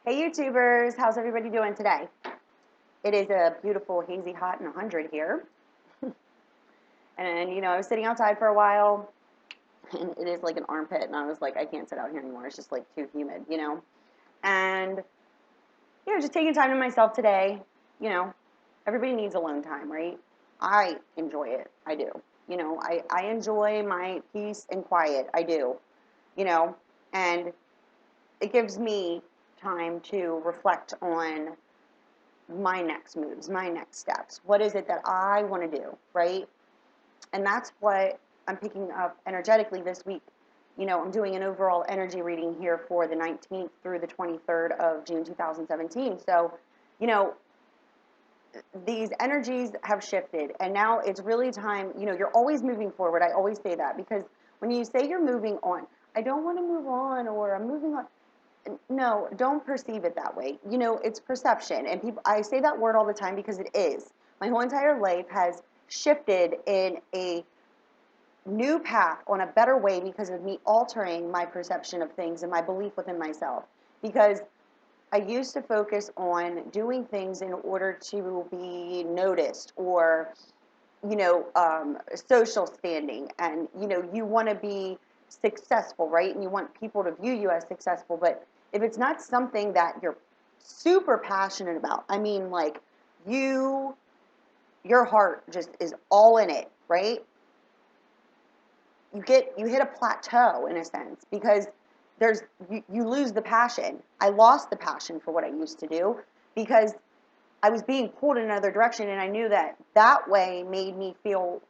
Hey YouTubers, how's everybody doing today? It is a beautiful hazy hot and 100 here. And I was sitting outside for a while and it is like an armpit and I was like, I can't sit out here anymore. It's just like too humid. And just taking time to myself today, you know, everybody needs alone time, right? I enjoy it. I do. I enjoy my peace and quiet. I do. You know, and it gives me time to reflect on my next moves, my next steps. What is it that I want to do, right? And that's what I'm picking up energetically this week. I'm doing an overall energy reading here for the 19th through the 23rd of June 2017. So, you know, these energies have shifted and now it's really time, you're always moving forward. I always say that because when you say you're moving on, I don't want to move on or I'm moving on. No, don't perceive it that way. It's perception. And people, I say that word all the time because it is. My whole entire life has shifted in a new path on a better way because of me altering my perception of things and my belief within myself. Because I used to focus on doing things in order to be noticed or, social standing. And, you want to be successful, right? And you want people to view you as successful. But if it's not something that you're super passionate about, I mean, like your heart just is all in it, right? You hit a plateau in a sense because you lose the passion. I lost the passion for what I used to do because I was being pulled in another direction, and I knew that way made me feel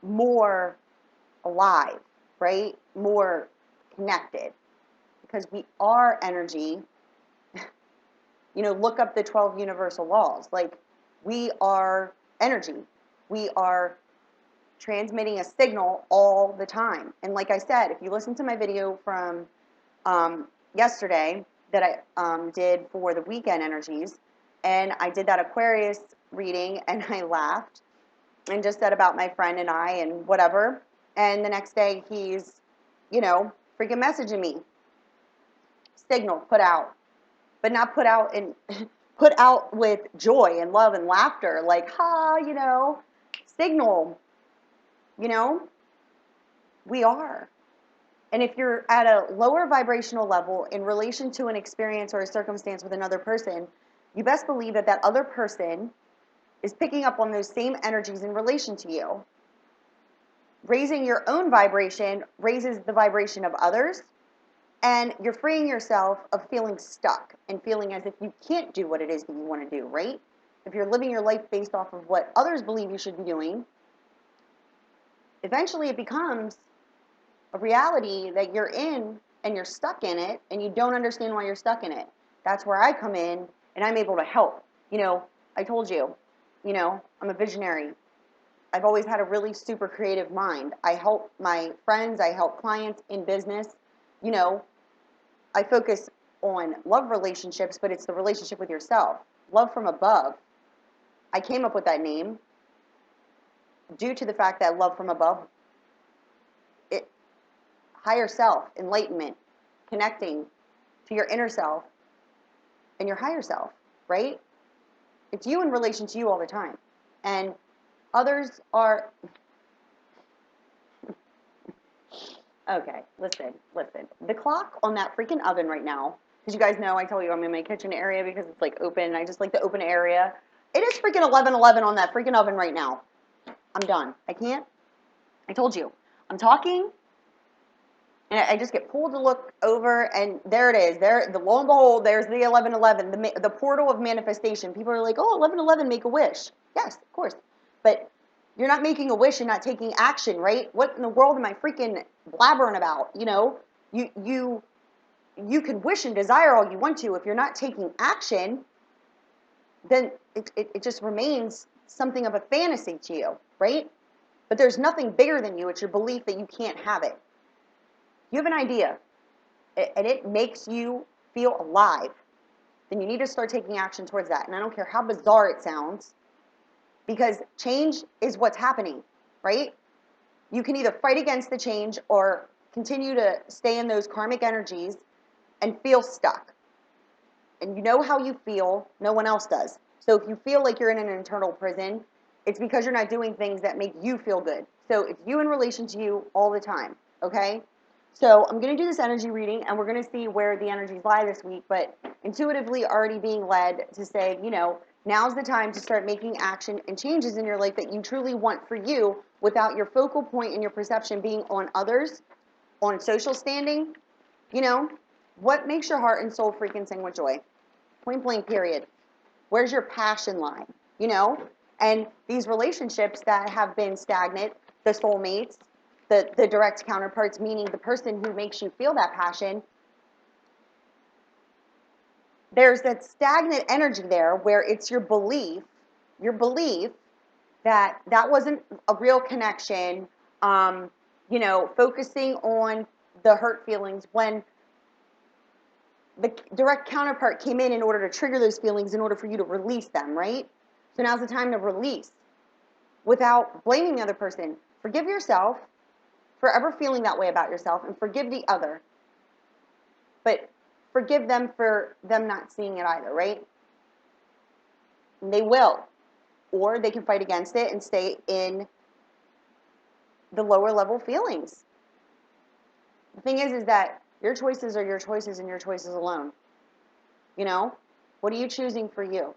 more alive, right? More connected because we are energy. Look up the 12 universal laws. Like, we are energy. We are transmitting a signal all the time. And like I said, if you listen to my video from yesterday that I did for the weekend energies, and I did that Aquarius reading, and I laughed and just said about my friend and I and whatever. And the next day he's, freaking messaging me. Signal put out, but not put out in put out with joy and love and laughter, like, signal, we are. And if you're at a lower vibrational level in relation to an experience or a circumstance with another person, you best believe that other person is picking up on those same energies in relation to you. Raising your own vibration raises the vibration of others, and you're freeing yourself of feeling stuck and feeling as if you can't do what it is that you want to do, right? If you're living your life based off of what others believe you should be doing, eventually it becomes a reality that you're in and you're stuck in it and you don't understand why you're stuck in it. That's where I come in and I'm able to help. I told you, I'm a visionary. I've always had a really super creative mind. I help my friends, I help clients in business. I focus on love relationships, but it's the relationship with yourself. Love from above. I came up with that name due to the fact that love from above, higher self, enlightenment, connecting to your inner self and your higher self, right? It's you in relation to you all the time. And others are... Okay, listen. The clock on that freaking oven right now, because you guys know I tell you I'm in my kitchen area because it's like open and I just like the open area. It is freaking 11:11 on that freaking oven right now. I'm done. I can't. I told you. I'm talking and I just get pulled to look over, and there it is. Lo and behold, there's the 11:11, the portal of manifestation. People are like, oh, 11:11, make a wish. Yes, of course. But you're not making a wish and not taking action, right? What in the world am I freaking blabbering about? You can wish and desire all you want to. If you're not taking action, then it just remains something of a fantasy to you, right? But there's nothing bigger than you. It's your belief that you can't have it. You have an idea, and it makes you feel alive, then you need to start taking action towards that. And I don't care how bizarre it sounds, because change is what's happening, right? You can either fight against the change or continue to stay in those karmic energies and feel stuck. and you know how you feel, no one else does. So if you feel like you're in an internal prison, it's because you're not doing things that make you feel good. So it's you in relation to you all the time, okay? So I'm going to do this energy reading, and we're going to see where the energies lie this week, but intuitively already being led to say, now's the time to start making action and changes in your life that you truly want for you without your focal point and your perception being on others, on social standing. What makes your heart and soul freaking sing with joy? Point blank, period. Where's your passion line? And these relationships that have been stagnant, the soulmates, the direct counterparts, meaning the person who makes you feel that passion, there's that stagnant energy there where it's your belief that that wasn't a real connection, focusing on the hurt feelings when the direct counterpart came in order to trigger those feelings in order for you to release them, right? So now's the time to release without blaming the other person. Forgive yourself for ever feeling that way about yourself, and forgive the other. But forgive them for them not seeing it either, right? And they will. Or they can fight against it and stay in the lower level feelings. The thing is that your choices are your choices and your choices alone. What are you choosing for you?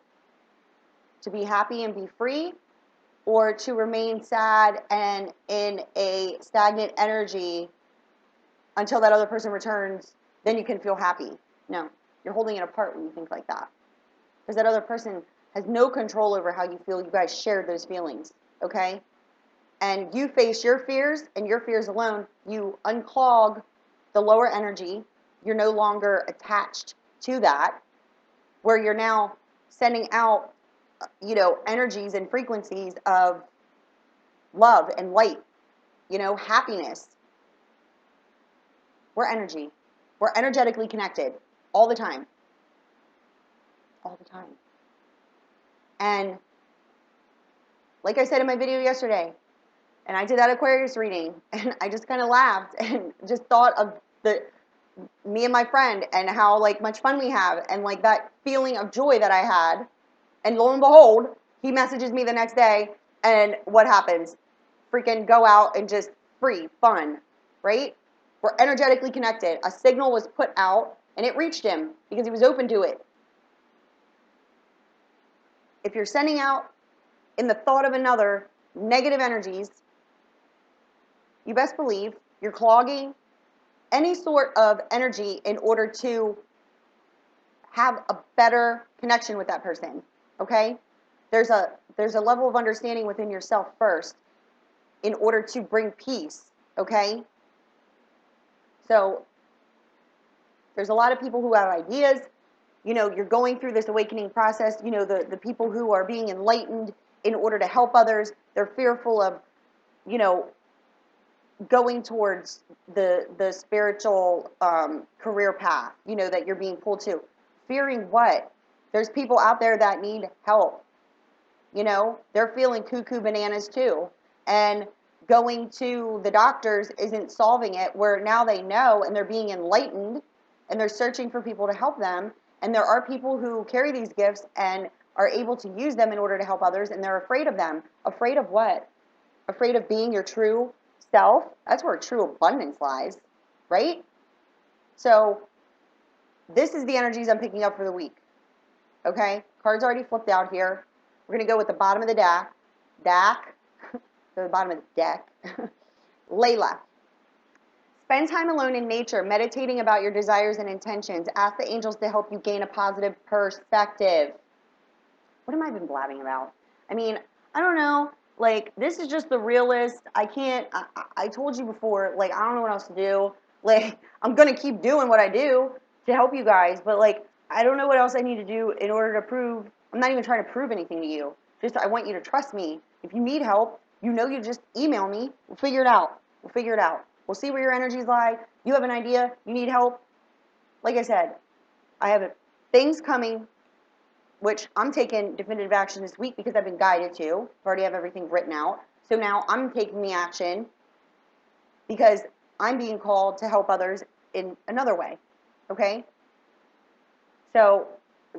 To be happy and be free, or to remain sad and in a stagnant energy until that other person returns, then you can feel happy? No, you're holding it apart when you think like that. Because that other person has no control over how you feel. You guys shared those feelings, okay? And you face your fears and your fears alone. You unclog the lower energy. You're no longer attached to that, where you're now sending out, energies and frequencies of love and light, happiness. We're energy. We're energetically connected all the time. All the time. And like I said in my video yesterday, and I did that Aquarius reading, and I just kind of laughed and just thought of me and my friend and how much fun we have, and that feeling of joy that I had. And lo and behold, he messages me the next day, and what happens? Freaking go out and just free fun, right? We're energetically connected. A signal was put out, and it reached him because he was open to it. If you're sending out in the thought of another negative energies, you best believe you're clogging any sort of energy in order to have a better connection with that person, okay? There's a level of understanding within yourself first in order to bring peace, okay? So there's a lot of people who have ideas. You're going through this awakening process. The people who are being enlightened in order to help others, they're fearful of, going towards the spiritual career path, that you're being pulled to. Fearing what? There's people out there that need help. They're feeling cuckoo bananas too. And going to the doctors isn't solving it, where now they know and they're being enlightened and they're searching for people to help them. And there are people who carry these gifts and are able to use them in order to help others, and they're afraid of them. Afraid of what? Afraid of being your true self. That's where true abundance lies, right? So this is the energies I'm picking up for the week. Okay? Cards already flipped out here. We're going to go with the bottom of the deck. So the bottom of the deck. Layla. Spend time alone in nature, meditating about your desires and intentions. Ask the angels to help you gain a positive perspective. What am I been blabbing about? I mean, I don't know. This is just the realist. I told you before, I don't know what else to do. I'm going to keep doing what I do to help you guys, but, I don't know what else I need to do in order to prove. I'm not even trying to prove anything to you. Just, I want you to trust me. If you need help, you just email me. We'll figure it out. We'll see where your energies lie. You have an idea. You need help. Like I said, I have things coming, which I'm taking definitive action this week because I've been guided to. I already have everything written out. So now I'm taking the action because I'm being called to help others in another way. Okay? So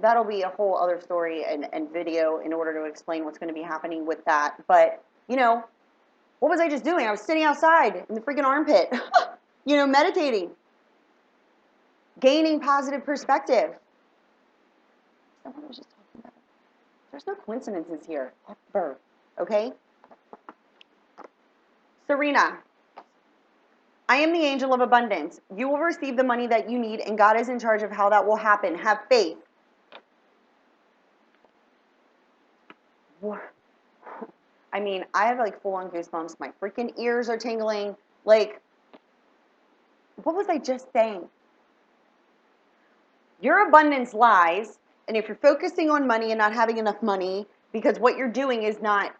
that'll be a whole other story and video in order to explain what's going to be happening with that. But, what was I just doing? I was sitting outside in the freaking armpit, meditating, gaining positive perspective. That's what I was just talking about. There's no coincidences here, ever, okay? Serena, I am the angel of abundance. You will receive the money that you need, and God is in charge of how that will happen. Have faith. I mean, I have like full-on goosebumps. My freaking ears are tingling. Like, what was I just saying? Your abundance lies, and if you're focusing on money and not having enough money, because what you're doing is not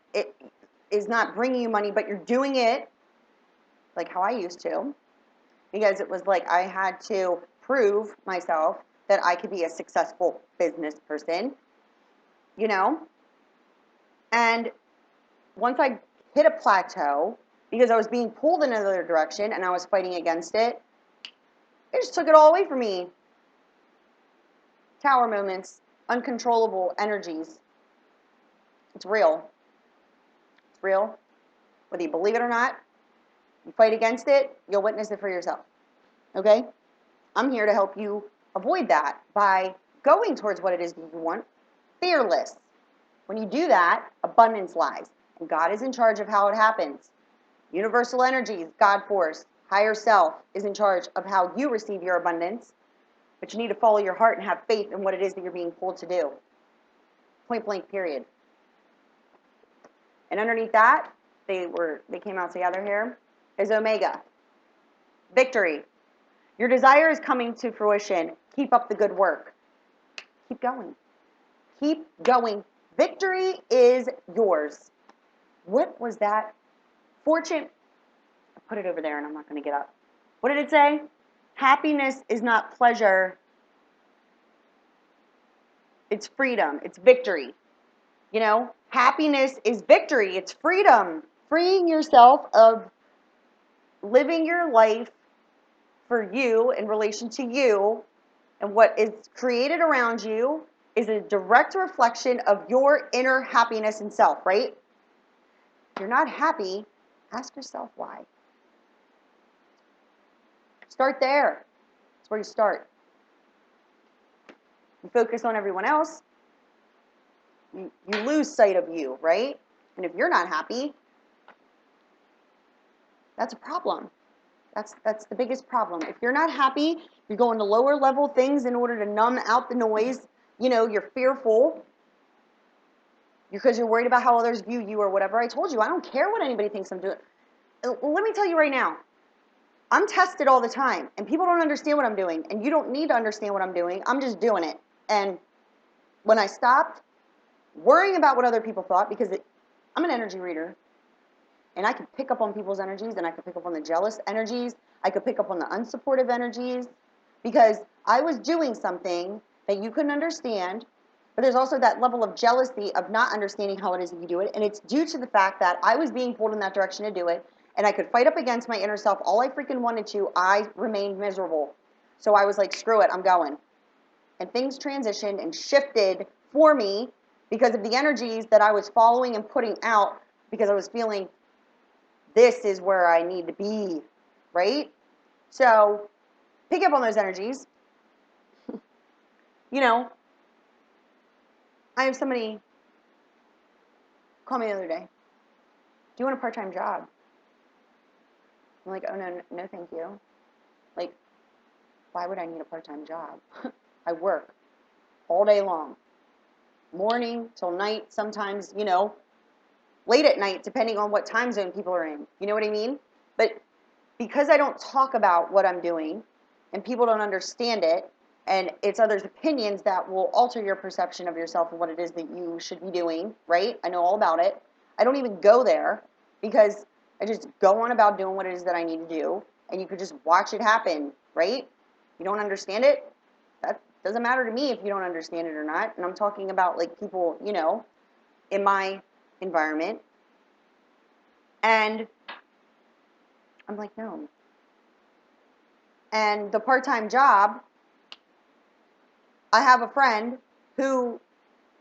bringing you money, but you're doing it like how I used to, because it was like I had to prove myself that I could be a successful business person, and once I hit a plateau, because I was being pulled in another direction and I was fighting against it, it just took it all away from me. Tower moments, uncontrollable energies. It's real. It's real. Whether you believe it or not, you fight against it, you'll witness it for yourself. Okay? I'm here to help you avoid that by going towards what it is that you want. Fearless. When you do that, abundance lies. And God is in charge of how it happens. Universal energies, God force, higher self is in charge of how you receive your abundance. But you need to follow your heart and have faith in what it is that you're being pulled to do. Point blank, period. And underneath that, they came out together here, is Omega. Victory. Your desire is coming to fruition. Keep up the good work. Keep going. Keep going. Victory is yours. What was that? Fortune. I put it over there and I'm not going to get up. What did it say? Happiness is not pleasure. It's freedom. It's victory. Happiness is victory. It's freedom. Freeing yourself of living your life for you in relation to you, and what is created around you is a direct reflection of your inner happiness and self, right? If you're not happy, ask yourself why. Start there. That's where you start. You focus on everyone else, you lose sight of you, right? And if you're not happy, that's a problem. That's the biggest problem. If you're not happy, you're going to lower level things in order to numb out the noise. You're fearful because you're worried about how others view you or whatever. I told you, I don't care what anybody thinks I'm doing. Let me tell you right now, I'm tested all the time, and people don't understand what I'm doing, and you don't need to understand what I'm doing. I'm just doing it. And when I stopped worrying about what other people thought, because I'm an energy reader, and I could pick up on people's energies, and I could pick up on the jealous energies. I could pick up on the unsupportive energies, because I was doing something that you couldn't understand. But there's also that level of jealousy of not understanding how it is that you do it. And it's due to the fact that I was being pulled in that direction to do it. And I could fight up against my inner self all I freaking wanted to. I remained miserable. So I was like, screw it, I'm going. And things transitioned and shifted for me because of the energies that I was following and putting out, because I was feeling this is where I need to be, right? So pick up on those energies. I have somebody call me the other day. Do you want a part-time job? I'm like, oh, no, thank you. Like, why would I need a part-time job? I work all day long, morning till night, sometimes, late at night, depending on what time zone people are in. You know what I mean? But because I don't talk about what I'm doing and people don't understand it, and it's others' opinions that will alter your perception of yourself and what it is that you should be doing, right? I know all about it. I don't even go there because I just go on about doing what it is that I need to do, and you could just watch it happen, right? You don't understand it? That doesn't matter to me if you don't understand it or not. And I'm talking about like people, in my environment. And I'm like, no. And the part-time job, I have a friend who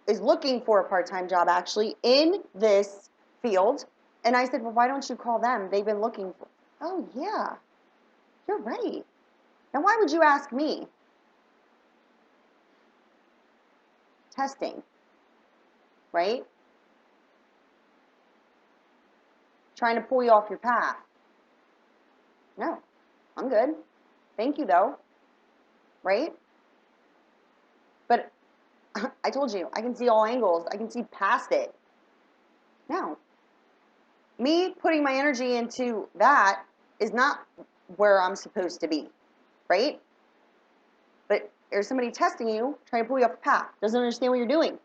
is looking for a part-time job actually in this field. And I said, well, why don't you call them? They've been looking for, oh yeah, you're right. Now why would you ask me? Testing, right? Trying to pull you off your path. No, I'm good. Thank you though, right? But I told you, I can see all angles. I can see past it. No. Me putting my energy into that is not where I'm supposed to be, right? But there's somebody testing you, trying to pull you off the path. Doesn't understand what you're doing.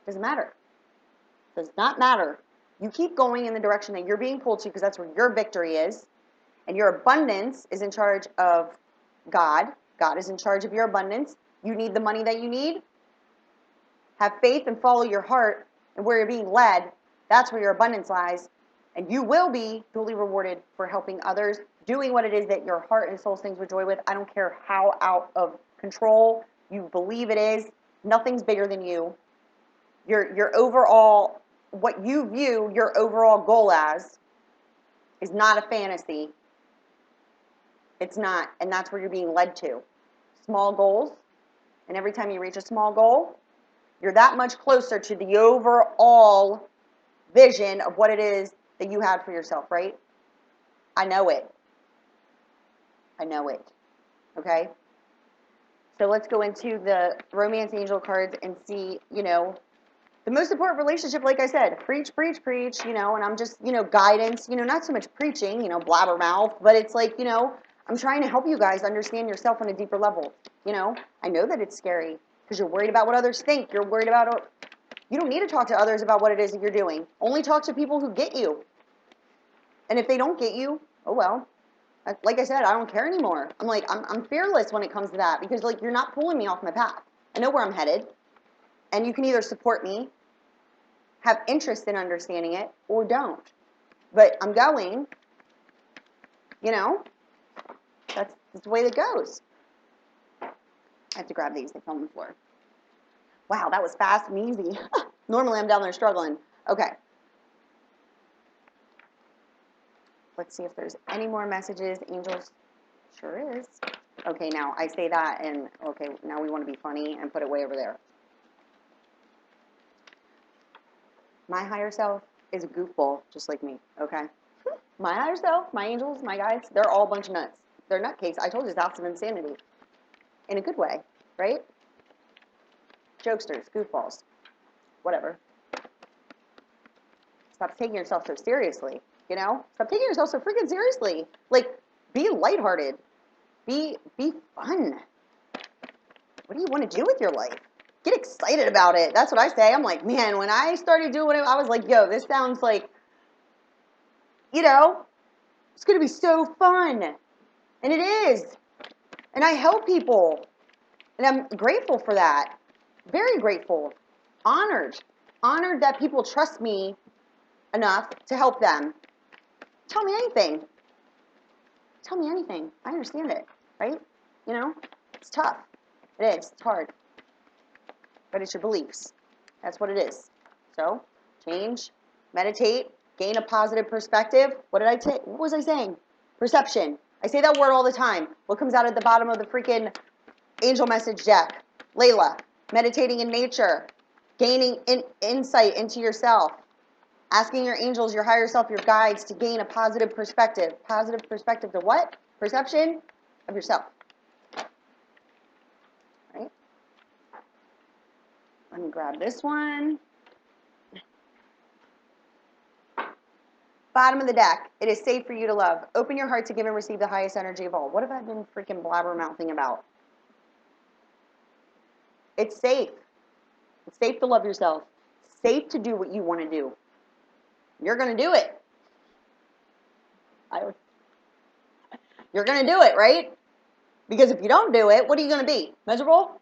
Doesn't matter. Does not matter. You keep going in the direction that you're being pulled to because that's where your victory is. And your abundance is in charge of God. God is in charge of your abundance. You need the money that you need. Have faith and follow your heart and where you're being led. That's where your abundance lies. And you will be duly rewarded for helping others, doing what it is that your heart and soul sings with joy with. I don't care how out of control you believe it is. Nothing's bigger than you. Your overall, what you view your overall goal as is not a fantasy. It's not. And that's where you're being led to. Small goals. And every time you reach a small goal, you're that much closer to the overall vision of what it is that you had for yourself, right? I know it. I know it. Okay? So let's go into the romance angel cards and see, the most important relationship, like I said, preach, preach, preach, and I'm just, guidance, not so much preaching, blabbermouth, but it's like, I'm trying to help you guys understand yourself on a deeper level. I know that it's scary because you're worried about what others think. You're worried about, you don't need to talk to others about what it is that you're doing. Only talk to people who get you. And if they don't get you, oh well. Like I said, I don't care anymore. I'm fearless when it comes to that because you're not pulling me off my path. I know where I'm headed. And you can either support me, have interest in understanding it, or don't. But I'm going, that's the way it goes. I have to grab these. They fell on the floor. Wow, that was fast and easy. Normally I'm down there struggling. Okay. Let's see if there's any more messages. Angels, sure is. Okay, now I say that and, okay, now we want to be funny and put it way over there. My higher self is a goofball, just like me, okay? My higher self, my angels, my guides, they're all a bunch of nuts. They're nutcakes. I told you, it's out of insanity. In a good way, right? Jokesters, goofballs, whatever. Stop taking yourself so seriously, Stop taking yourself so freaking seriously. Be lighthearted. Be fun. What do you want to do with your life? Get excited about it. That's what I say. I'm like, man, when I started doing it, I was like, yo, this sounds like, it's going to be so fun. And it is. And I help people. And I'm grateful for that. Very grateful. Honored. Honored that people trust me enough to help them. Tell me anything. Tell me anything. I understand it, right? It's tough. It is. It's hard. But it's your beliefs. That's what it is. So, change, meditate, gain a positive perspective. What was I saying? Perception. I say that word all the time. What comes out at the bottom of the freaking angel message deck? Layla. Meditating in nature. Gaining insight into yourself. Asking your angels, your higher self, your guides to gain a positive perspective. Positive perspective to what? Perception of yourself. Right? Let me grab this one. Bottom of the deck. It is safe for you to love. Open your heart to give and receive the highest energy of all. What have I been freaking blabbermouthing about? It's safe. It's safe to love yourself. It's safe to do what you want to do. You're going to do it. You're going to do it, right? Because if you don't do it, what are you going to be? Miserable?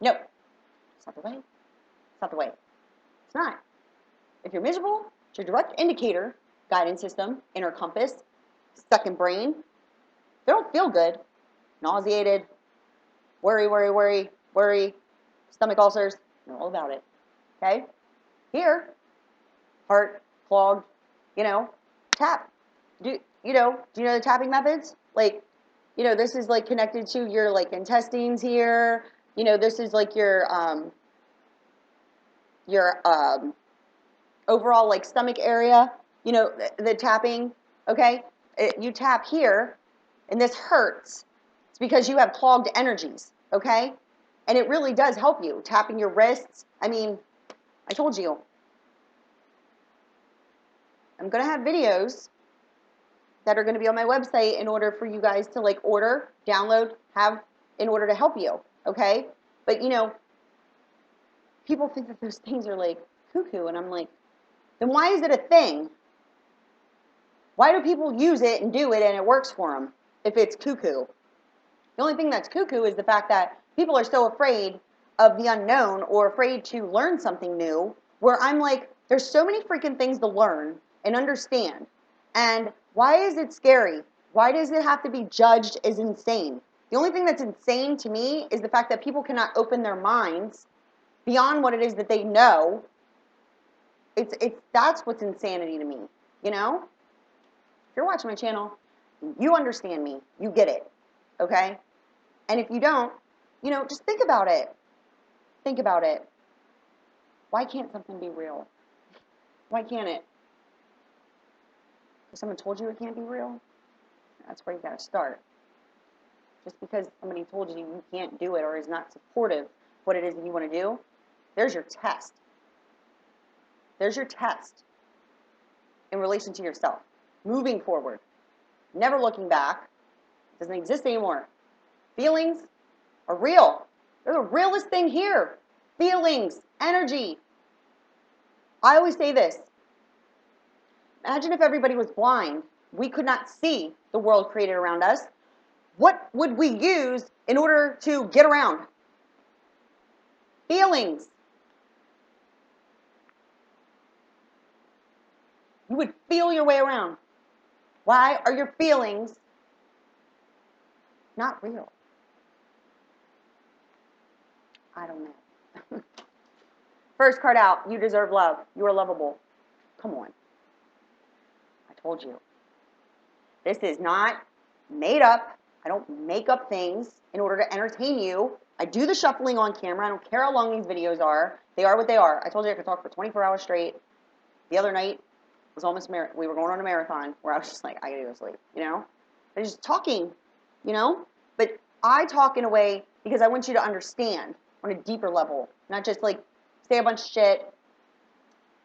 Nope. It's not the way. It's not the way. It's not. If you're miserable, it's your direct indicator, guidance system, inner compass, second brain. They don't feel good. Nauseated. Worry, worry, worry. worry, stomach ulcers, know all about it. Okay? Here, heart clogged, tap. Do you know the tapping methods? Like, this is like connected to your like intestines here. This is like your overall like stomach area. The tapping. Okay, you tap here, and this hurts. It's because you have clogged energies. Okay, and it really does help you tapping your wrists. I mean, I told you. I'm gonna have videos that are going to be on my website in order for you guys to like order, download, have in order to help you, okay? But people think that those things are like cuckoo, and I'm like, then why is it a thing? Why do people use it and do it and it works for them if it's cuckoo? The only thing that's cuckoo is the fact that people are so afraid of the unknown or afraid to learn something new, where I'm like, there's so many freaking things to learn and understand. And why is it scary? Why does it have to be judged as insane? The only thing that's insane to me is the fact that people cannot open their minds beyond what it is that they know. That's what's insanity to me, If you're watching my channel, you understand me. You get it, okay? And if you don't, just think about it. Think about it. Why can't something be real? Why can't it? If someone told you it can't be real, that's where you got to start. Just because somebody told you you can't do it or is not supportive of what it is that you want to do, there's your test. There's your test in relation to yourself. Moving forward. Never looking back. It doesn't exist anymore. Feelings are real. They're the realest thing here. Feelings, energy. I always say this. Imagine if everybody was blind. We could not see the world created around us. What would we use in order to get around? Feelings. You would feel your way around. Why are your feelings not real? I don't know. First card out, you deserve love. You are lovable. Come on. I told you. This is not made up. I don't make up things in order to entertain you. I do the shuffling on camera. I don't care how long these videos are. They are what they are. I told you I could talk for 24 hours straight. The other night was almost we were going on a marathon where I was just like, I gotta go to sleep, I was just talking, But I talk in a way because I want you to understand on a deeper level, not just like say a bunch of shit,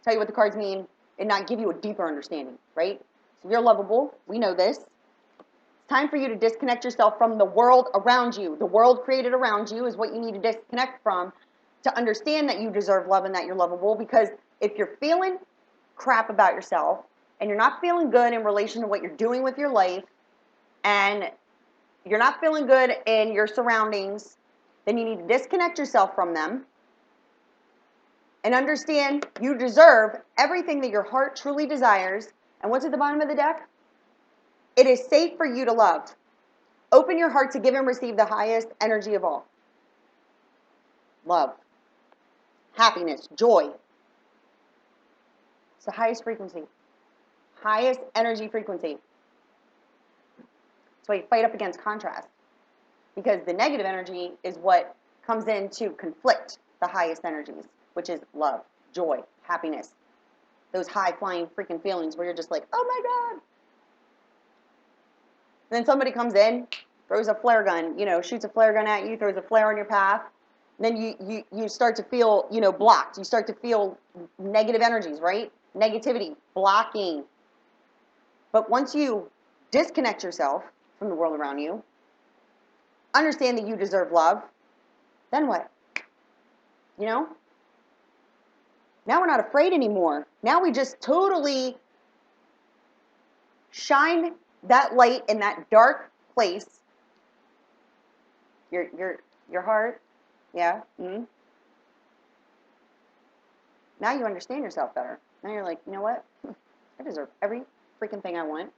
tell you what the cards mean, and not give you a deeper understanding, right? So you're lovable. We know this. It's time for you to disconnect yourself from the world around you. The world created around you is what you need to disconnect from to understand that you deserve love and that you're lovable, because if you're feeling crap about yourself and you're not feeling good in relation to what you're doing with your life and you're not feeling good in your surroundings, then you need to disconnect yourself from them and understand you deserve everything that your heart truly desires. And what's at the bottom of the deck? It is safe for you to love. Open your heart to give and receive the highest energy of all. Love. Happiness. Joy. It's the highest frequency. Highest energy frequency. That's why you fight up against contrast. Because the negative energy is what comes in to conflict the highest energies, which is love, joy, happiness. Those high-flying freaking feelings where you're just like, oh my God. And then somebody comes in, throws a flare gun, shoots a flare gun at you, throws a flare on your path. And then you start to feel, blocked. You start to feel negative energies, right? Negativity, blocking. But once you disconnect yourself from the world around you, understand that you deserve love, then what? Now we're not afraid anymore. Now we just totally shine that light in that dark place. Your heart, yeah. Mm-hmm. Now you understand yourself better. Now you're like, you know what? I deserve every freaking thing I want.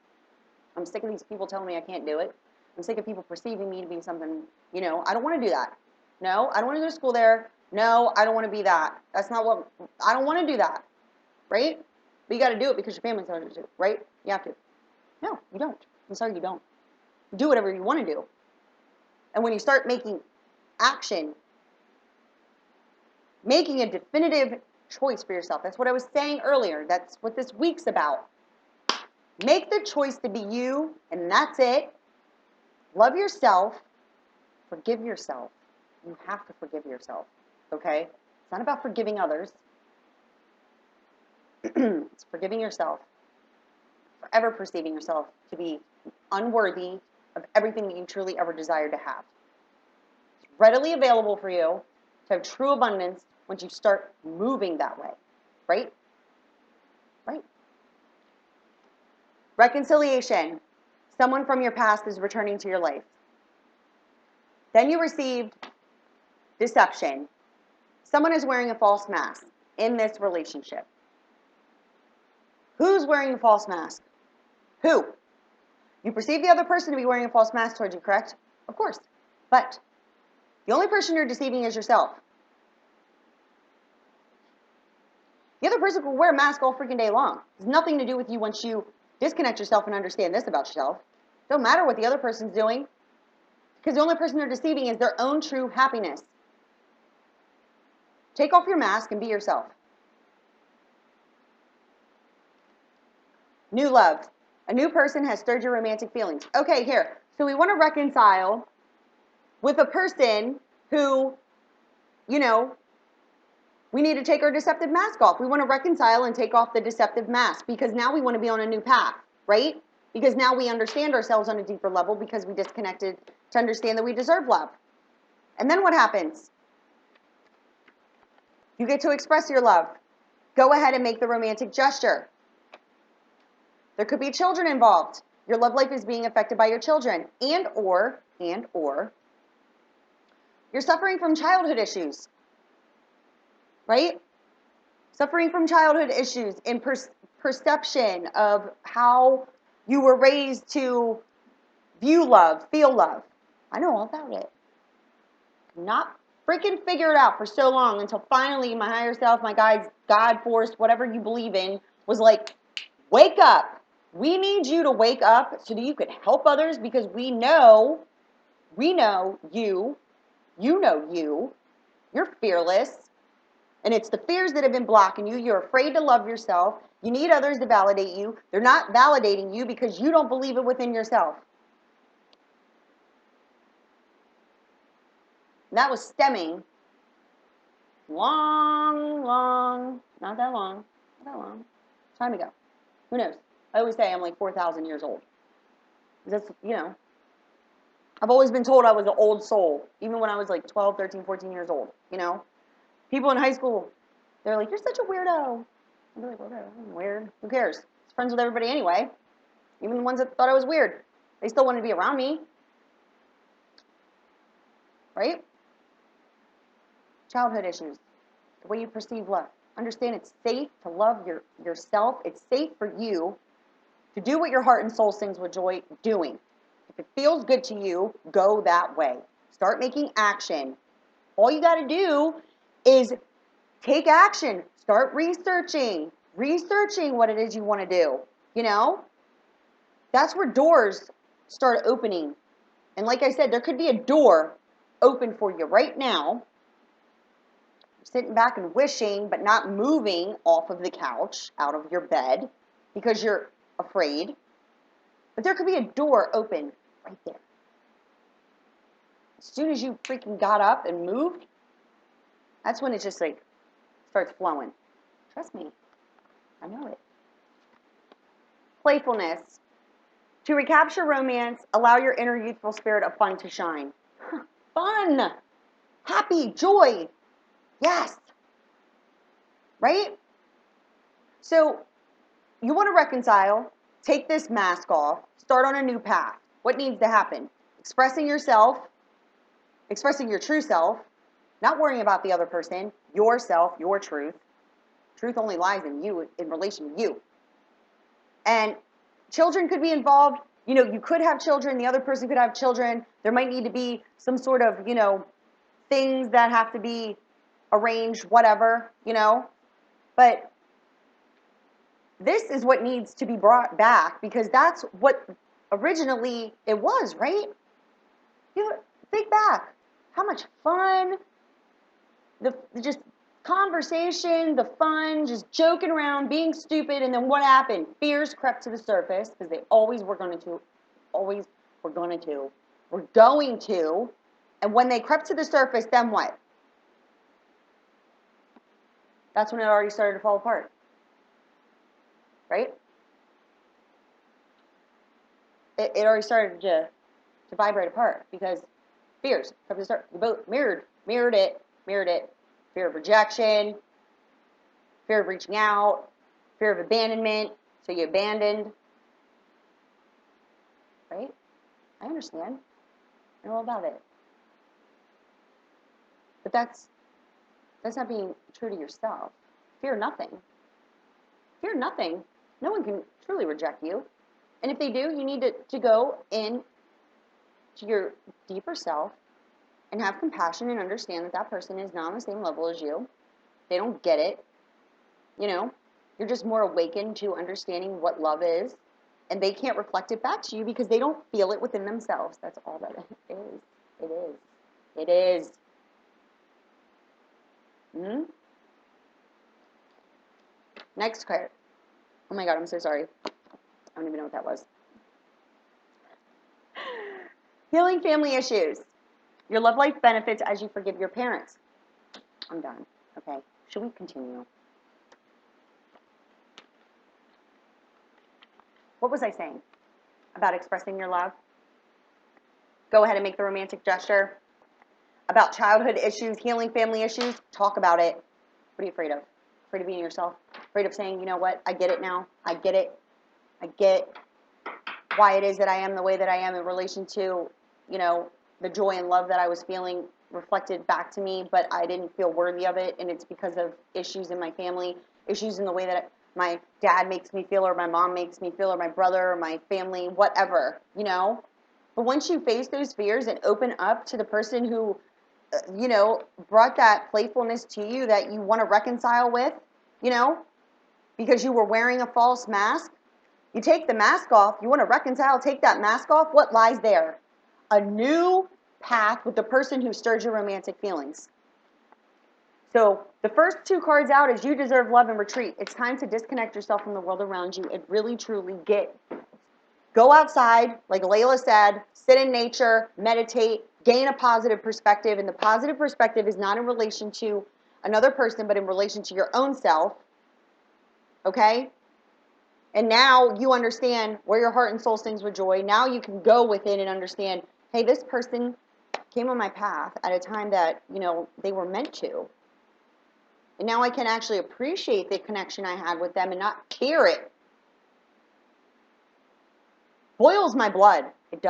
I'm sick of these people telling me I can't do it. I'm sick of people perceiving me to be something, I don't want to do that. No, I don't want to go to school there. No, I don't want to be that. That's not what, I don't want to do that, right? But you got to do it because your family's telling you to, right? You have to. No, you don't. I'm sorry, you don't. Do whatever you want to do. And when you start making action, making a definitive choice for yourself, that's what I was saying earlier. That's what this week's about. Make the choice to be you, and that's it. Love yourself. Forgive yourself. You have to forgive yourself, okay? It's not about forgiving others. It's forgiving yourself. Forever perceiving yourself to be unworthy of everything that you truly ever desire to have. It's readily available for you to have true abundance once you start moving that way, right? Right. Reconciliation. Someone from your past is returning to your life. Then you received deception. Someone is wearing a false mask in this relationship. Who's wearing a false mask? Who? You perceive the other person to be wearing a false mask towards you, correct? Of course. But the only person you're deceiving is yourself. The other person will wear a mask all freaking day long. It's nothing to do with you once you disconnect yourself and understand this about yourself. It don't matter what the other person's doing, because the only person they're deceiving is their own true happiness. Take off your mask and be yourself. New love. A new person has stirred your romantic feelings. Okay, here. So we want to reconcile with a person who, you know, we need to take our deceptive mask off. We want to reconcile and take off the deceptive mask because now we want to be on a new path, right? Because now we understand ourselves on a deeper level because we disconnected to understand that we deserve love. And then what happens? You get to express your love. Go ahead and make the romantic gesture. There could be children involved. Your love life is being affected by your children and or you're suffering from childhood issues, right? Suffering from childhood issues in perception of how you were raised to view love, feel love. I know all about it. Not freaking figure it out for so long until finally my higher self, my guides, God, force, whatever you believe in, was like, wake up. We need you to wake up so that you can help others because we know you know you, you're fearless, and it's the fears that have been blocking you. You're afraid to love yourself. You need others to validate you. They're not validating you because you don't believe it within yourself. And that was stemming not that long time ago. Who knows? I always say I'm like 4,000 years old. That's, you know, I've always been told I was an old soul, even when I was like 12, 13, 14 years old, you know? People in high school, they're like, you're such a weirdo. I'm like, whatever, I'm weird. Who cares? I was friends with everybody anyway. Even the ones that thought I was weird. They still wanted to be around me. Right? Childhood issues. The way you perceive love. Understand it's safe to love yourself. It's safe for you to do what your heart and soul sings with joy doing. If it feels good to you, go that way. Start making action. All you got to do is take action. Start researching what it is you want to do. You know? That's where doors start opening. And like I said, there could be a door open for you right now. You're sitting back and wishing, but not moving off of the couch, out of your bed, because you're afraid. But there could be a door open right there. As soon as you freaking got up and moved, that's when it just like starts flowing. Trust me, I know it. Playfulness. To recapture romance, allow your inner youthful spirit of fun to shine. Fun! Happy, joy. Yes. Right? So, you want to reconcile, take this mask off, start on a new path. What needs to happen? Expressing yourself, expressing your true self, not worrying about the other person, yourself, your truth. Truth only lies in you, in relation to you. And children could be involved. You could have children. The other person could have children. There might need to be some sort of, things that have to be arranged, whatever, you know. But this is what needs to be brought back because that's what originally it was, right? You think back. How much fun, the just conversation, the fun, just joking around, being stupid, and then what happened? Fears crept to the surface because they always were going to, always were going to, were going to, and when they crept to the surface, then what? That's when it already started to fall apart, right? It already started to vibrate apart because fears crept to the surface. You both mirrored it. Fear of rejection, fear of reaching out, fear of abandonment, so you abandoned, right? I understand. I know all about it. But that's not being true to yourself. Fear nothing. Fear nothing. No one can truly reject you. And if they do, you need to go in to your deeper self and have compassion and understand that that person is not on the same level as you. They don't get it. You know, you're just more awakened to understanding what love is. And they can't reflect it back to you because they don't feel it within themselves. That's all that it is. It is. It is. Hmm? Next card. Oh my God, I'm so sorry. I don't even know what that was. Healing family issues. Your love life benefits as you forgive your parents. I'm done. Okay. Should we continue? What was I saying about expressing your love? Go ahead and make the romantic gesture. About childhood issues, healing family issues, talk about it. What are you afraid of? Afraid of being yourself? Afraid of saying, you know what, I get it now. I get it. I get why it is that I am the way that I am in relation to, you know, the joy and love that I was feeling reflected back to me, but I didn't feel worthy of it, and it's because of issues in my family, issues in the way that my dad makes me feel, or my mom makes me feel, or my brother, or my family, whatever, you know? But once you face those fears and open up to the person who, you know, brought that playfulness to you that you want to reconcile with, you know, because you were wearing a false mask, you take the mask off, you want to reconcile, take that mask off, what lies there? A new path with the person who stirs your romantic feelings. So the first two cards out is you deserve love and retreat. It's time to disconnect yourself from the world around you and really truly go outside, like Layla said, sit in nature, meditate, gain a positive perspective. And the positive perspective is not in relation to another person, but in relation to your own self. Okay? And now you understand where your heart and soul sings with joy. Now you can go within and understand, hey, this person came on my path at a time that, you know, they were meant to. And now I can actually appreciate the connection I had with them and not fear it. Boils my blood. It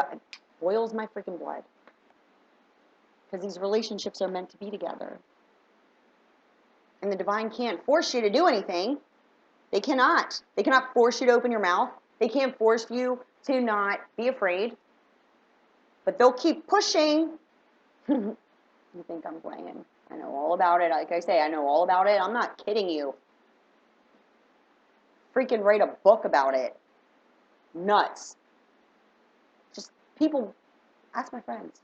boils my freaking blood. Because these relationships are meant to be together. And the divine can't force you to do anything. They cannot. They cannot force you to open your mouth. They can't force you to not be afraid. But they'll keep pushing. You think I'm playing. I know all about it. Like I say, I know all about it. I'm not kidding you. Freaking write a book about it. Nuts. Just people, ask my friends.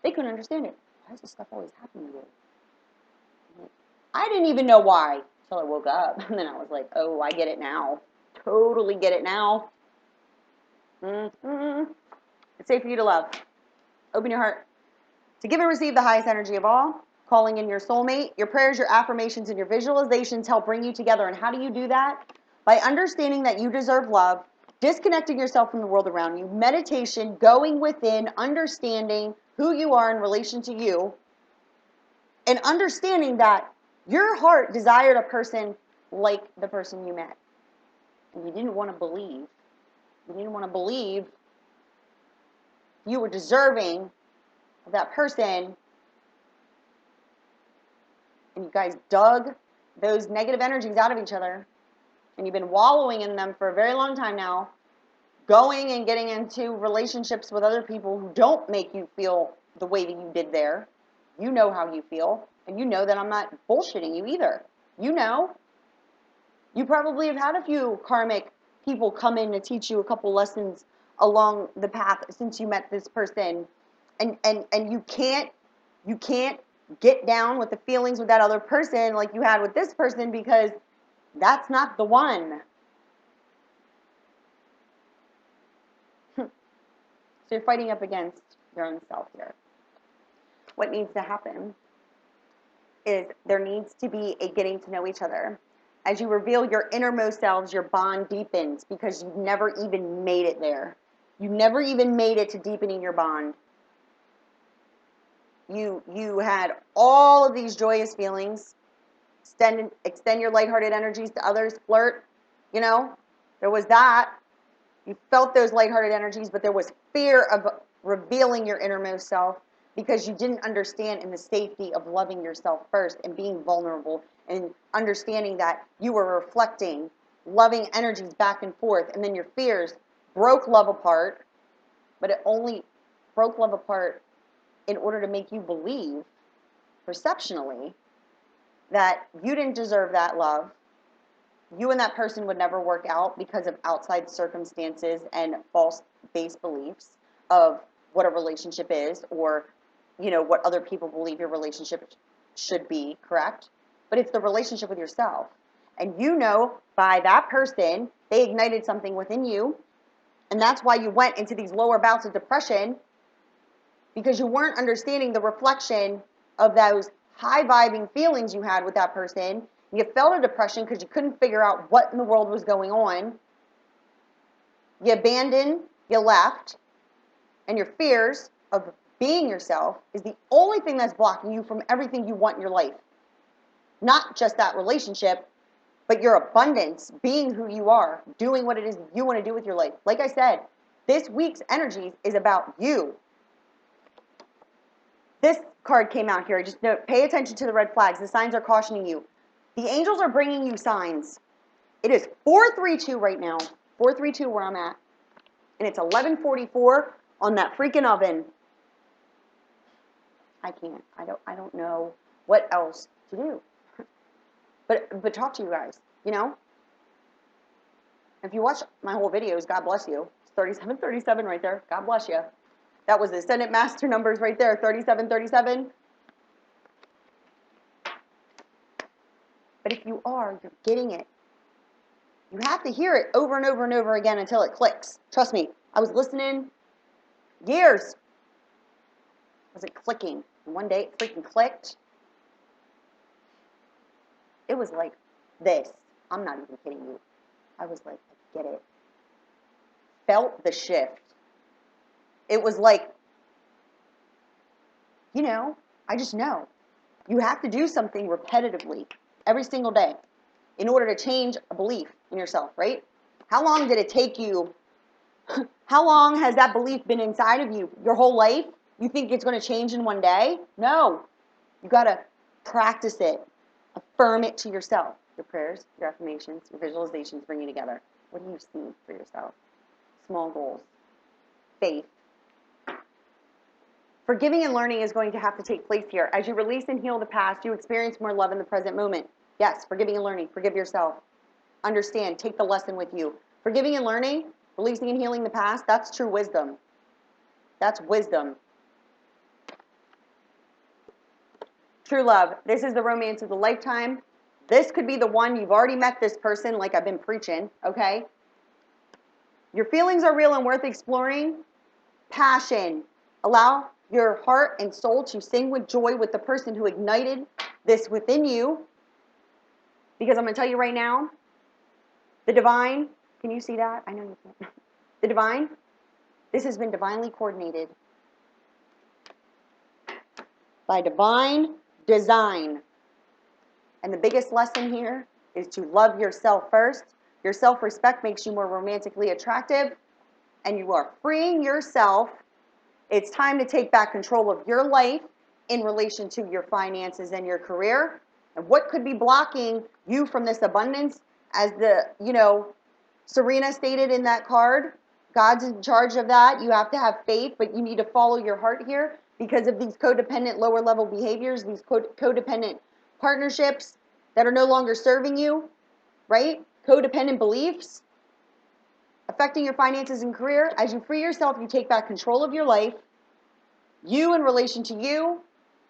They couldn't understand it. Why does this stuff always happen to you? I didn't even know why until I woke up. And then I was like, oh, I get it now. Totally get it now. Mm-hmm. It's safe for you to love. Open your heart. To give and receive the highest energy of all, calling in your soulmate, your prayers, your affirmations, and your visualizations help bring you together. And how do you do that? By understanding that you deserve love, disconnecting yourself from the world around you, meditation, going within, understanding who you are in relation to you, and understanding that your heart desired a person like the person you met. And you didn't want to believe. You didn't want to believe you were deserving of that person. And you guys dug those negative energies out of each other. And you've been wallowing in them for a very long time now. Going and getting into relationships with other people who don't make you feel the way that you did there. You know how you feel, and you know that I'm not bullshitting you either. You know. You probably have had a few karmic people come in to teach you a couple lessons along the path since you met this person. And you can't get down with the feelings with that other person like you had with this person because that's not the one. So you're fighting up against your own self here. What needs to happen is there needs to be a getting to know each other. As you reveal your innermost selves, your bond deepens because you've never even made it there. You never even made it to deepening your bond. You had all of these joyous feelings. Extend your lighthearted energies to others. Flirt. You know, there was that. You felt those lighthearted energies, but there was fear of revealing your innermost self because you didn't understand in the safety of loving yourself first and being vulnerable and understanding that you were reflecting loving energies back and forth, and then your fears broke love apart, but it only broke love apart in order to make you believe perceptionally that you didn't deserve that love. You and that person would never work out because of outside circumstances and false base beliefs of what a relationship is, or what other people believe your relationship should be, correct? But it's the relationship with yourself. And by that person, they ignited something within you, and that's why you went into these lower bouts of depression, because you weren't understanding the reflection of those high vibing feelings you had with that person. You felt a depression because you couldn't figure out what in the world was going on. You abandoned, you left, and your fears of being yourself is the only thing that's blocking you from everything you want in your life. Not just that relationship, but your abundance, being who you are, doing what it is you want to do with your life. Like I said, this week's energies is about you. This card came out here. Just note, pay attention to the red flags. The signs are cautioning you. The angels are bringing you signs. It is 432 right now. 432 where I'm at. And it's 11:44 on that freaking oven. I can't. I don't know what else to do. But talk to you guys, If you watch my whole videos, God bless you. It's 3737 right there. God bless you. That was the Ascendant Master numbers right there, 3737. But if you are, you're getting it. You have to hear it over and over and over again until it clicks. Trust me, I was listening years. Was it clicking? And one day it freaking clicked. It was like this. I'm not even kidding you. I was like, I get it. Felt the shift. It was like, I just know. You have to do something repetitively every single day in order to change a belief in yourself, right? How long did it take you? How long has that belief been inside of you? Your whole life? You think it's going to change in one day? No. You got to practice it. Affirm it to yourself. Your prayers, your affirmations, your visualizations bring you together. What do you see for yourself? Small goals. Faith. Forgiving and learning is going to have to take place here. As you release and heal the past, you experience more love in the present moment. Yes, forgiving and learning. Forgive yourself. Understand. Take the lesson with you. Forgiving and learning, releasing and healing the past, that's true wisdom. That's wisdom. True love. This is the romance of the lifetime. This could be the one. You've already met this person like I've been preaching, okay? Your feelings are real and worth exploring. Passion. Allow your heart and soul to sing with joy with the person who ignited this within you. Because I'm going to tell you right now, the divine, can you see that? I know you can't. The divine, this has been divinely coordinated by divine design. And the biggest lesson here is to love yourself first. Your self-respect makes you more romantically attractive, and you are freeing yourself. It's time to take back control of your life in relation to your finances and your career. And what could be blocking you from this abundance? As Serena stated in that card, God's in charge of that. You have to have faith, but you need to follow your heart here. because of these codependent lower level behaviors, these codependent partnerships that are no longer serving you, right? Codependent beliefs affecting your finances and career. As you free yourself, you take back control of your life, you in relation to you,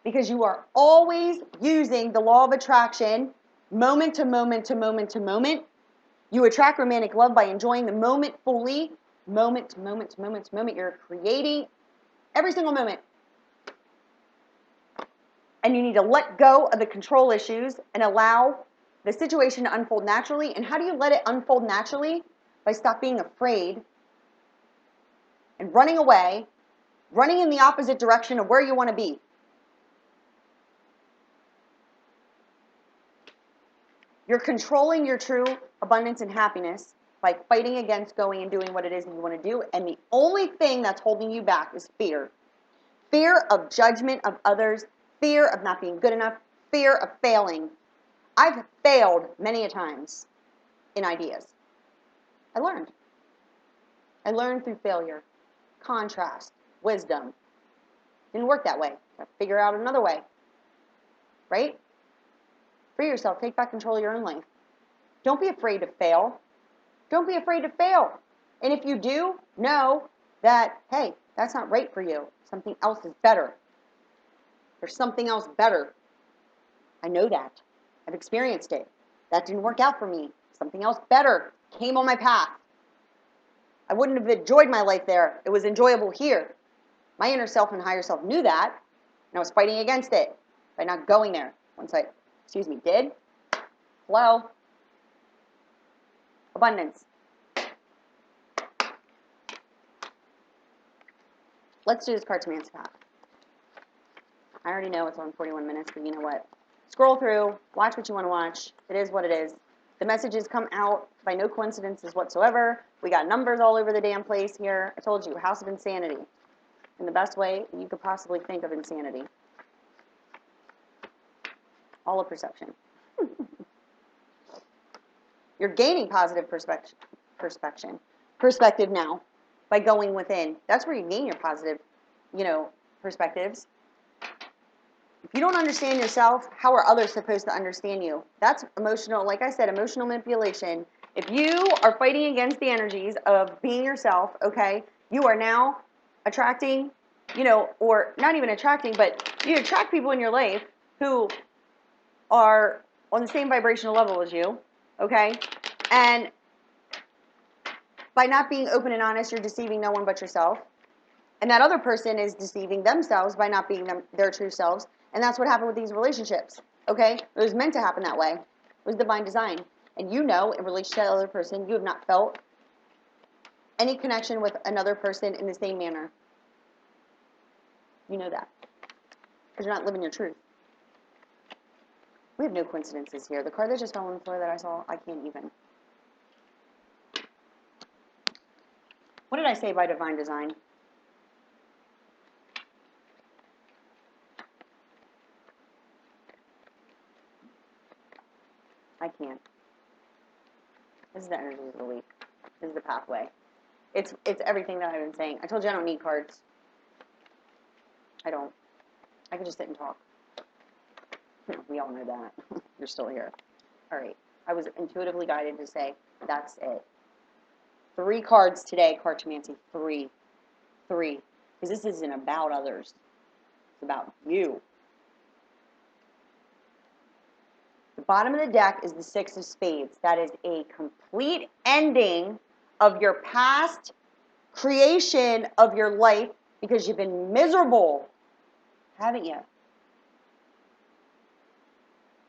because you are always using the law of attraction, moment to moment to moment to moment. You attract romantic love by enjoying the moment fully, moment to moment to moment to moment. You're creating every single moment. And you need to let go of the control issues and allow the situation to unfold naturally. And how do you let it unfold naturally? By stop being afraid and running away, running in the opposite direction of where you want to be. You're controlling your true abundance and happiness by fighting against going and doing what it is that you want to do. And the only thing that's holding you back is fear. Fear of judgment of others, fear of not being good enough, fear of failing. I've failed many a times in ideas. I learned. I learned through failure, contrast, wisdom. Didn't work that way. Got to figure out another way. Right? Free yourself. Take back control of your own life. Don't be afraid to fail. Don't be afraid to fail. And if you do, know that, hey, that's not right for you. Something else is better. There's something else better. I know that. I've experienced it. That didn't work out for me. Something else better came on my path. I wouldn't have enjoyed my life there. It was enjoyable here. My inner self and higher self knew that, and I was fighting against it by not going there. Once I, did. Flow. Abundance. Let's do this cartomancy path. I already know it's on 41 minutes, but you know what? Scroll through, watch what you want to watch. It is what it is. The messages come out by no coincidences whatsoever. We got numbers all over the damn place here. I told you, house of insanity. In the best way you could possibly think of insanity. All of perception. You're gaining positive perspective now by going within. That's where you gain your positive, perspectives. If you don't understand yourself, how are others supposed to understand you? That's emotional, like I said, emotional manipulation. If you are fighting against the energies of being yourself, okay, you are now attracting, or not even attracting, but you attract people in your life who are on the same vibrational level as you, okay? And by not being open and honest, you're deceiving no one but yourself. And that other person is deceiving themselves by not being their true selves. And that's what happened with these relationships, okay? It was meant to happen that way. It was divine design. And in relation to that other person, you have not felt any connection with another person in the same manner. You know that. Because you're not living your truth. We have no coincidences here. The card that just fell on the floor that I saw, I can't even. What did I say by divine design? I can't. This is the energy of the week. This is the pathway. It's everything that I've been saying. I told you I don't need cards. I don't. I can just sit and talk. We all know that. You're still here. All right. I was intuitively guided to say, that's it. 3 cards today, cartomancy. 3. Because this isn't about others. It's about you. The bottom of the deck is the 6 of Spades. That is a complete ending of your past creation of your life because you've been miserable, haven't you?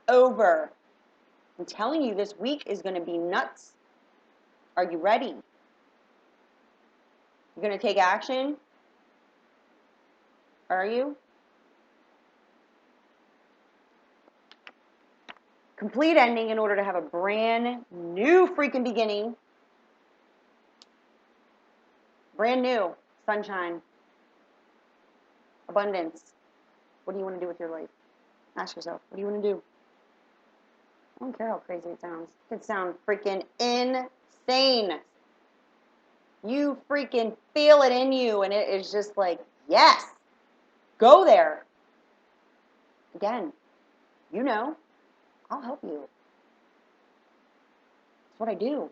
Over. I'm telling you, this week is going to be nuts. Are you ready? You're going to take action? Are you? Complete ending in order to have a brand new freaking beginning. Brand new. Sunshine. Abundance. What do you want to do with your life? Ask yourself, what do you want to do? I don't care how crazy it sounds. It could sound freaking insane. You freaking feel it in you, and it is just like, yes. Go there. Again, you know, I'll help you. It's what I do.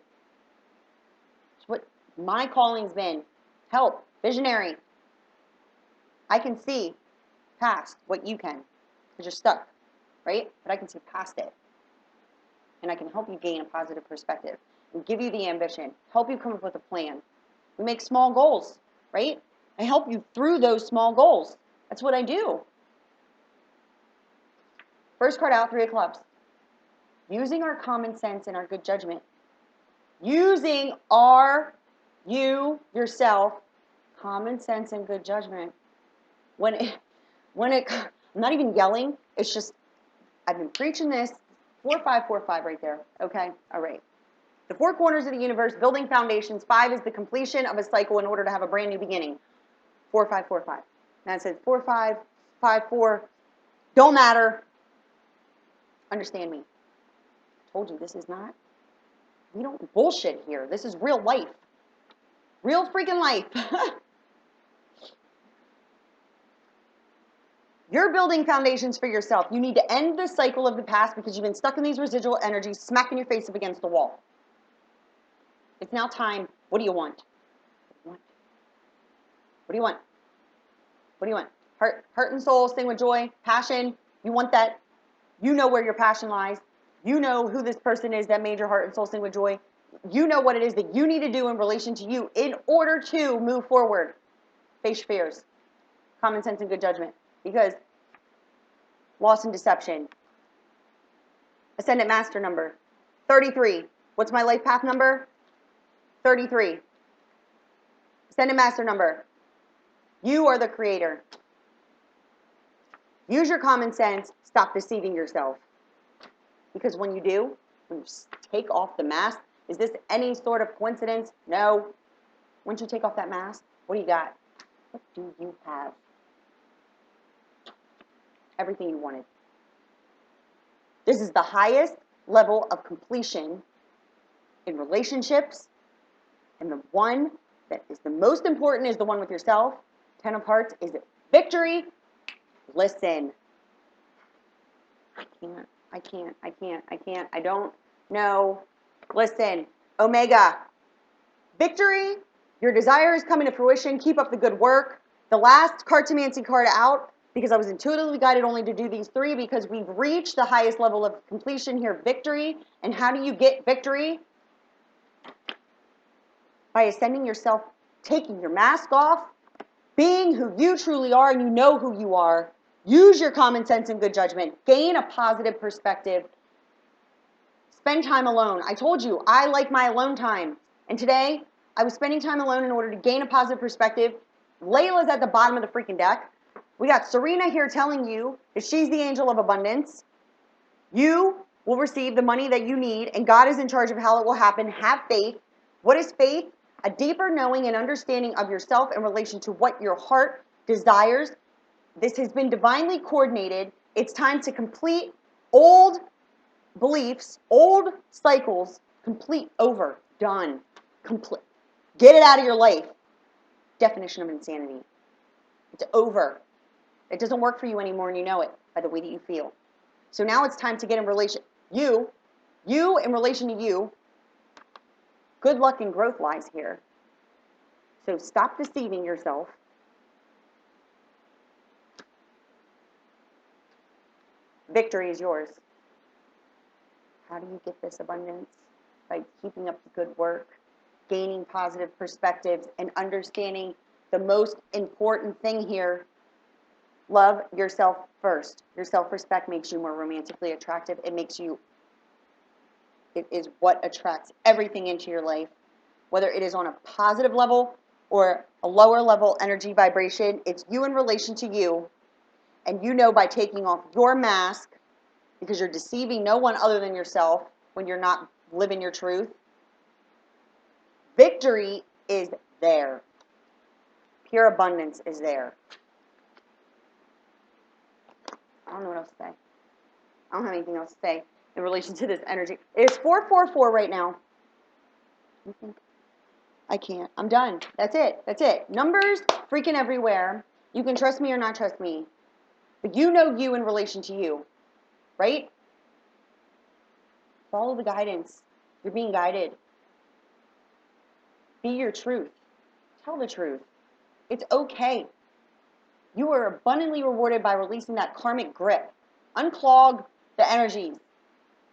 It's what my calling's been. Help. Visionary. I can see past what you can because you're stuck, right? But I can see past it. And I can help you gain a positive perspective and give you the ambition, help you come up with a plan. We make small goals, right? I help you through those small goals. That's what I do. First card out, 3 of clubs. Using our common sense and our good judgment. Using yourself, common sense and good judgment. I'm not even yelling. It's just, I've been preaching this. 4545 right there. Okay, all right. The 4 corners of the universe, building foundations. 5 is the completion of a cycle in order to have a brand new beginning. 4545. Now it says 4554. Don't matter. Understand me. I told you this is not. We don't bullshit here. This is real life. Real freaking life. You're building foundations for yourself. You need to end the cycle of the past because you've been stuck in these residual energies, smacking your face up against the wall. It's now time. What do you want? What do you want? What do you want? Heart and soul, sing with joy, passion. You want that. You know where your passion lies. You know who this person is that made your heart and soul sing with joy. You know what it is that you need to do in relation to you in order to move forward. Face your fears. Common sense and good judgment. Because loss and deception. Ascendant master number. 33. What's my life path number? 33. Ascendant master number. You are the creator. Use your common sense. Stop deceiving yourself. Because when you do, when you take off the mask, is this any sort of coincidence? No. Once you take off that mask, what do you got? What do you have? Everything you wanted. This is the highest level of completion in relationships, and the one that is the most important is the one with yourself. 10 of Hearts is victory. Listen. I don't know. Listen. Omega. Victory. Your desire is coming to fruition. Keep up the good work. The last Cartomancy card out, because I was intuitively guided only to do these 3 because we've reached the highest level of completion here, victory. And how do you get victory? By ascending yourself, taking your mask off, being who you truly are, and you know who you are. Use your common sense and good judgment. Gain a positive perspective. Spend time alone. I told you, I like my alone time. And today, I was spending time alone in order to gain a positive perspective. Layla's at the bottom of the freaking deck. We got Serena here telling you that she's the angel of abundance. You will receive the money that you need, and God is in charge of how it will happen. Have faith. What is faith? A deeper knowing and understanding of yourself in relation to what your heart desires. This has been divinely coordinated. It's time to complete old beliefs, old cycles, complete, over, done, complete. Get it out of your life. Definition of insanity. It's over. It doesn't work for you anymore, and you know it by the way that you feel. So now it's time to get in relation. You in relation to you. Good luck and growth lies here. So stop deceiving yourself. Victory is yours. How do you get this abundance? By keeping up the good work, gaining positive perspectives, and understanding the most important thing here. Love yourself first. Your self-respect makes you more romantically attractive. It is what attracts everything into your life, whether it is on a positive level or a lower level energy vibration. It's you in relation to you, and you know by taking off your mask, because you're deceiving no one other than yourself when you're not living your truth. Victory is there. Pure abundance is there. I don't know what else to say. I don't have anything else to say in relation to this energy. It's 444 right now. You think? I can't. I'm done. That's it. Numbers freaking everywhere. You can trust me or not trust me, but you know you in relation to you, right? Follow the guidance. You're being guided. Be your truth. Tell the truth. It's okay. You are abundantly rewarded by releasing that karmic grip. Unclog the energies,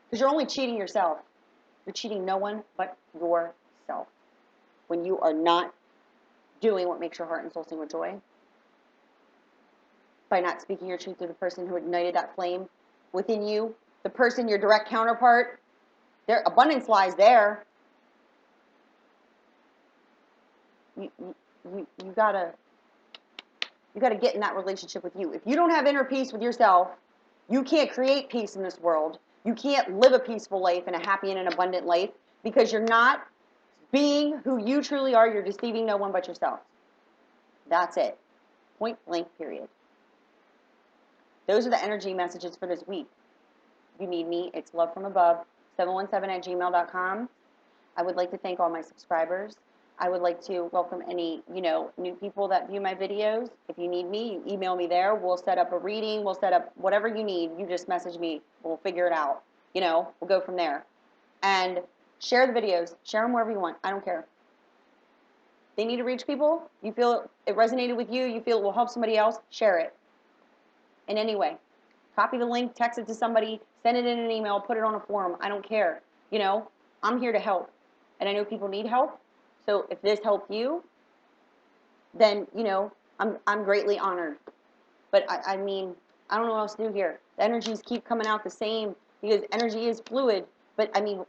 because you're only cheating yourself. You're cheating no one but yourself when you are not doing what makes your heart and soul sing with joy, by not speaking your truth to the person who ignited that flame within you, the person, your direct counterpart. Their abundance lies there. You gotta get in that relationship with you. If you don't have inner peace with yourself, you can't create peace in this world. You can't live a peaceful life and a happy and an abundant life, because you're not being who you truly are. You're deceiving no one but yourself. That's it. Point blank, period. Those are the energy messages for this week. If you need me, it's love from above, 717@gmail.com. I would like to thank all my subscribers. I would like to welcome any, new people that view my videos. If you need me, you email me there. We'll set up a reading. We'll set up whatever you need. You just message me. We'll figure it out. We'll go from there. And share the videos. Share them wherever you want. I don't care. They need to reach people. You feel it resonated with you. You feel it will help somebody else. Share it in any way. Copy the link. Text it to somebody. Send it in an email. Put it on a forum. I don't care. I'm here to help. And I know people need help. So if this helped you, then, I'm greatly honored. But I mean, I don't know what else to do here. The energies keep coming out the same, because energy is fluid. But I mean,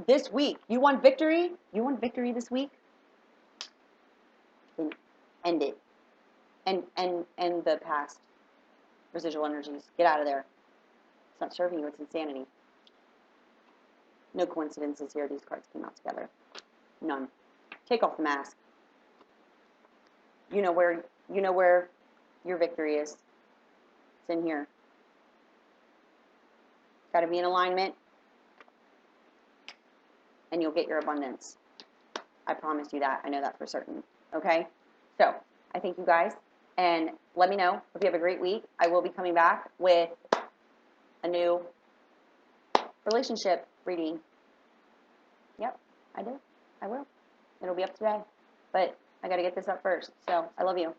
this week, you want victory? You want victory this week? Then end it. And the past residual energies. Get out of there. It's not serving you. It's insanity. No coincidences here. These cards came out together. None. Take off the mask. You know where your victory is. It's in here. Got to be in alignment, and you'll get your abundance. I promise you that. I know that for certain. Okay? So, I thank you guys, and let me know if you have a great week. I will be coming back with a new relationship reading. Yep, I do. I will. It'll be up today. But I got to get this up first. So, I love you.